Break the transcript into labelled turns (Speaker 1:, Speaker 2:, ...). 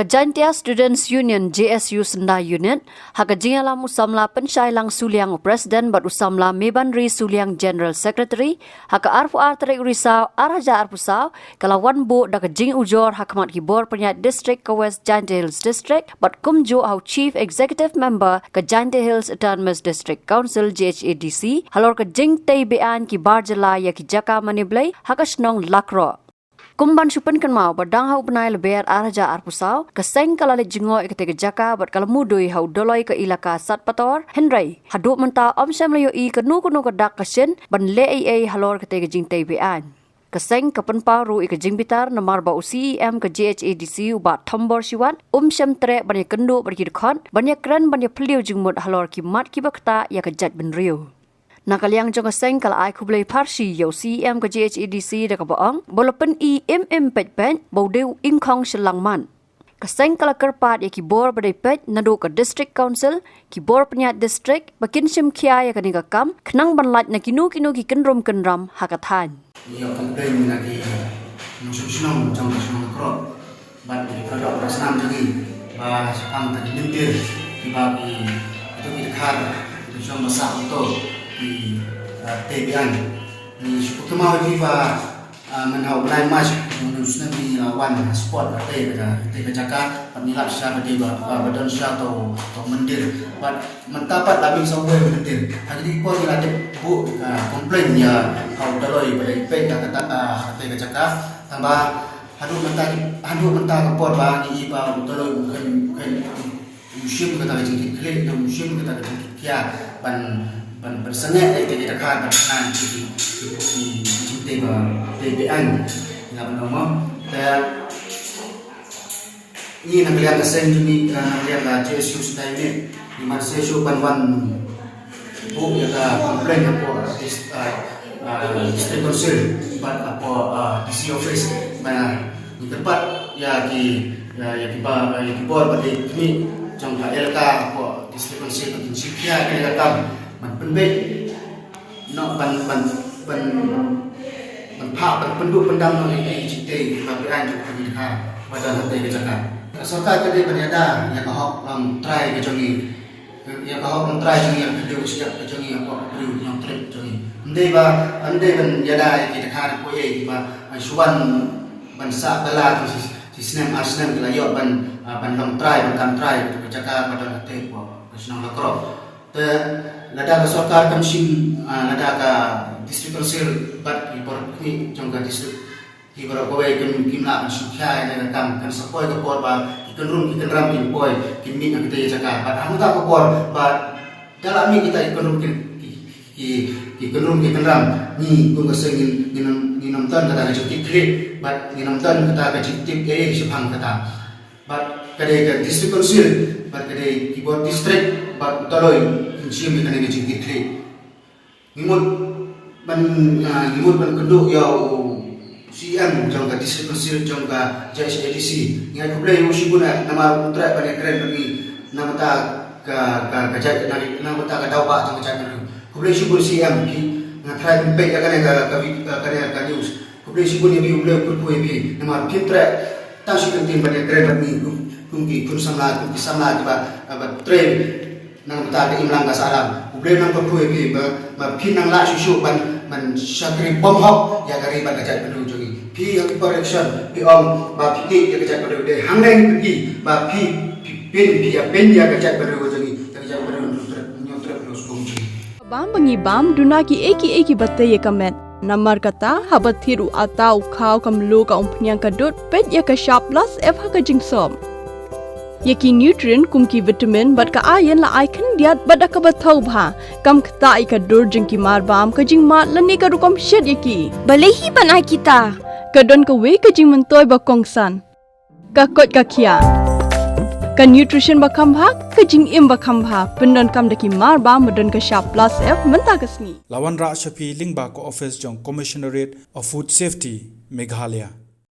Speaker 1: Hakajantia Students Union JSU Senda Unit, Hakajingalam Usamla Pensyai Lang Suliang Presiden Bat Usamla Mebanri Suliang General Secretary, Haka Arfu Artarik Risau Araja Arpusau, Kalawan Bu Dakajing Ujor Hakamat Hibor Penyat District ke West Jaintia Hills District, Bat Kumju Au Chief Executive Member ke Jaintia Hills Autonomous District Council JHADC, Halor ke Jing Tei Bean ki Barjala ya ki Jaka Maniblay, Hakasnong Lakro. Kumban supen kan mau badang hau benai leber araja arpusau keseng kalale jingo ikete jaka bat kalamudui hau doloi ke ilaka sat pator Henry haduk menta om samlayo I kenu kedak kasin ban le ai halor kete jing tei bean keseng kapen paru ik jing bitar namar ba UCEM ke JHADC ubat tombor siwan syam tre ban kendu ber kidkhon ban kran ban phliu jingmut halor ki mat ki bakta ya ke jat ben riu Nakaliang jong seng kala ai kublai parsi yo CM ke JHADC da ka baong bolapen pet bodeu ingkong selangman kaseng kala kerpat ya ki bor badai pet nadu ke district council ki bor penyat district bakin sim kia ya kaninga kam knang banlat na kinu ki kenrom hakathan
Speaker 2: ya komplain na di nusunong jong sunong kro bat di produk rasnam jadi ba sepang tadi nentir di bagi itu kita itu cuma masak untuk di TBN ni cukup kemau di ba menhau belai mas menusna di wan sport TB Jaka penilap siapa di ba badan atau mendir bat mentapat labing sawe mendir jadi ko di ladep bu komplain ya hau daloi bai pe kata TB Jaka tambah hadu mentah kepor ba ni ba daloi bukan musim kata jengkit klik dan musim kata jengkit kia ban bersengit kita dekat dengan di cinta TBN ina bernama dan ini nak lihat kesen juni nak lihat lah JSU Senda Unit di mana JSU Banwan bu ya komplain apa district council apa DC office mana di tempat ya di bawah pada kami jangka LK apa district council di Sikia kena datangมันเป็นเบ็ดเนาะมันภาพมันดูเป็นดำเนาะไอ้จิตใจมาไปอ่านจุดนี้ค่ะว่าจะทำได้กันจังกันสกัดก็ได้ปัญญาได้ยังก็ฮอกลองทรายกันจังนี้ยังก็ฮอกลองทรายจังนี้ดูสิกันจังนี้ก็ดูยังทริปจังนี้อันเดบันยาได้กิจการพวกเองว่าชวนบันสะตลาดที่สนามอาร์เซนอลก็เลยยอดบันลองทรายบันการทรายกิจการมาดันเตะพวกสนามละครแต่lada ka sarkar kamsin lada ka district council bat ibor ni jongga district ibor ko wai kimla sukha ina kam kan sapoi ko por ba ikenrum ikenram kin poi kimni ang kita jaka bat amuta ko por ba dalami kita ikenrum ikenram ni ko sengin ni namtan kata ka jikti kre bat ni namtan kata ka jikti ke sipang kata bat kade ka district council bat kade ibor district bat taloi Siapa yang kena jengkit klik? Ngimut ban keduk yau CM jangka district council jangka JHADC. Ngai kublai musi guna nama utrai pada keren pergi nama ta kajat nama ta kadawak jangka jangan. Kublai sibun CM ki ngatrai pempek kena news. Kublai sibun yang kublai kurku ebi nama pintrai tasik kentin pada keren pergi kun samla tiba train nang ta ke imlang ka salam uble nang ko pui ba pin nang la shu man syakri bom hok ya gari ba kajat pedu jogi pi yang correction pi om ba pi ke kajat pedu de hangneng pergi ba pi pin ya kajat pedu jogi kajat pedu nyotre terus kunci
Speaker 3: bam bangi bam dunaki eki batte ye kamet namar kata habat thiru atau khau kamlu ka umpnyang kadut pet ya ka sharp plus f ha ka jingsom Yaki nutrient kumki vitamin bat ka ayan la icon diat bat ka bathau bha kam khta ka dur jingki mar bam ka jing mat lani ka rukom shed yaki balehi banai kita ka don ka we ka jing mentoy ba kongsan ka kot ka khia ka nutrition ba kham bha ka jing im ba kham bha pendon kam daki mar bam don ka sharp plus f menta kasni
Speaker 4: lawan ra shapi lingba ko office jong commissionerate of food safety Meghalaya